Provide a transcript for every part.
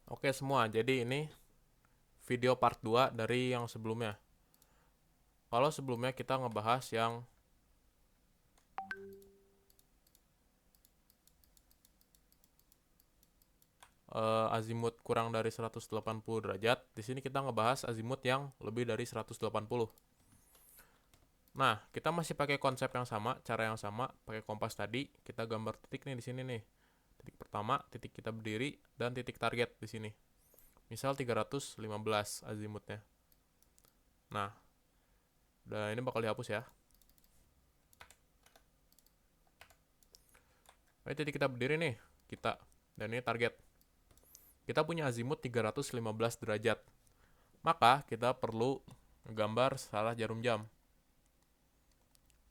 Oke semua, jadi ini video part 2 dari yang sebelumnya. Kalau sebelumnya kita ngebahas yang azimut kurang dari 180 derajat, di sini kita ngebahas azimut yang lebih dari 180. Nah, kita masih pakai konsep yang sama, cara yang sama, pakai kompas tadi, kita gambar titik nih di sini nih. Titik pertama, titik kita berdiri, dan titik target di sini. Misal 315 azimutnya. Nah, dan ini bakal dihapus ya. Ini titik kita berdiri nih, kita. Dan ini target. Kita punya azimut 315 derajat. Maka kita perlu menggambar salah jarum jam.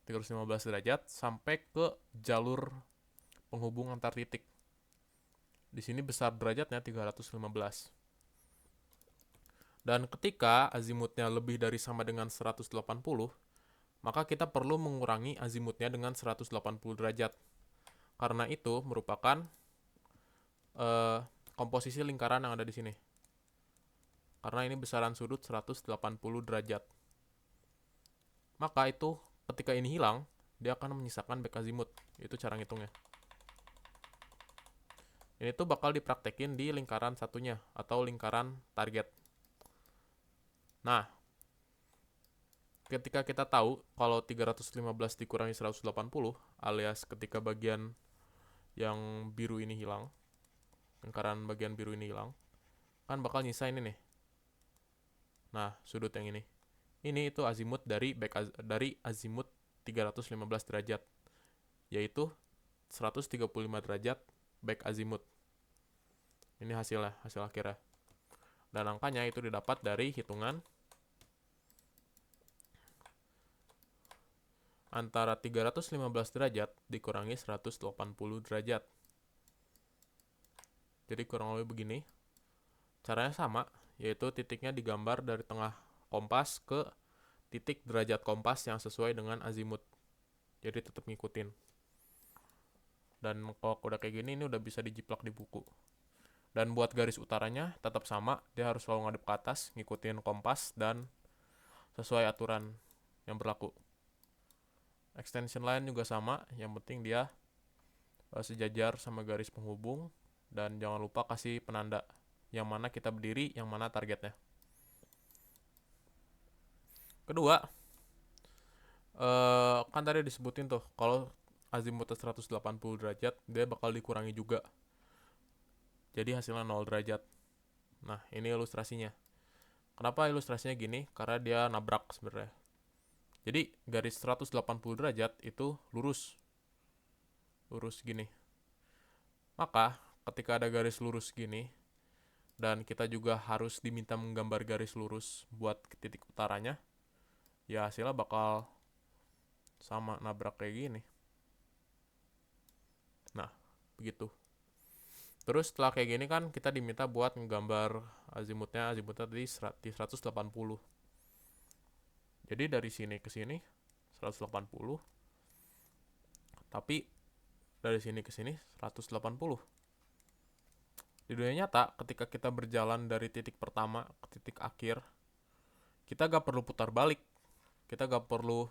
315 derajat sampai ke jalur penghubung antar titik. Di sini besar derajatnya 315. Dan ketika azimutnya lebih dari sama dengan 180, maka kita perlu mengurangi azimutnya dengan 180 derajat. Karena itu merupakan eh, komposisi lingkaran yang ada di sini. Karena ini besaran sudut 180 derajat. Maka itu ketika ini hilang, dia akan menyisakan back azimut. Itu cara ngitungnya. Ini tuh bakal dipraktekin di lingkaran satunya atau lingkaran target. Nah, ketika kita tahu kalau 315 dikurangi 180 alias ketika bagian yang biru ini hilang, lingkaran bagian biru ini hilang, kan bakal nyisa ini nih. Nah, sudut yang ini. Ini itu azimut dari azimut 315 derajat, yaitu 135 derajat back azimut. Ini hasilnya, hasil akhirnya. Dan angkanya itu didapat dari hitungan antara 315 derajat dikurangi 180 derajat. Jadi kurang lebih begini. Caranya sama, yaitu titiknya digambar dari tengah kompas ke titik derajat kompas yang sesuai dengan azimut. Jadi tetap ngikutin. Dan kalau udah kayak gini, ini udah bisa dijiplak di buku. Dan buat garis utaranya tetap sama, dia harus selalu ngadep ke atas, ngikutin kompas, dan sesuai aturan yang berlaku. Extension line juga sama, yang penting dia sejajar sama garis penghubung, dan jangan lupa kasih penanda yang mana kita berdiri, yang mana targetnya. Kedua, kan tadi disebutin tuh kalau azimutnya 180 derajat dia bakal dikurangi juga, jadi hasilnya 0 derajat. Nah, ini ilustrasinya. Kenapa ilustrasinya gini? Karena dia nabrak sebenarnya. Jadi garis 180 derajat itu lurus, lurus gini. Maka ketika ada garis lurus gini, dan kita juga harus diminta menggambar garis lurus buat titik utaranya, ya hasilnya bakal sama nabrak kayak gini. Nah, begitu. Terus setelah kayak gini kan kita diminta buat menggambar azimutnya tadi di 180. Jadi dari sini ke sini 180, tapi dari sini ke sini 180. Di dunia nyata, ketika kita berjalan dari titik pertama ke titik akhir, kita gak perlu putar balik. Kita gak perlu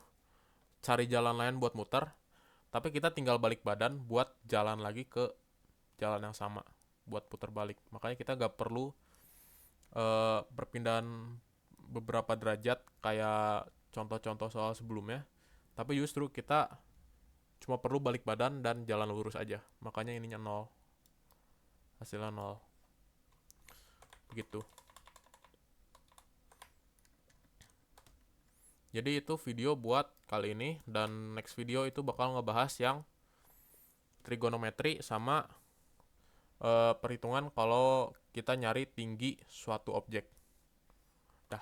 cari jalan lain buat muter, tapi kita tinggal balik badan buat jalan lagi ke jalan yang sama, buat putar balik. Makanya kita gak perlu perpindahan beberapa derajat kayak contoh-contoh soal sebelumnya, tapi justru kita cuma perlu balik badan dan jalan lurus aja. Makanya ininya 0, hasilnya 0. Begitu. Jadi itu video buat kali ini, dan next video itu bakal ngebahas yang trigonometri sama perhitungan kalau kita nyari tinggi suatu objek. Dah.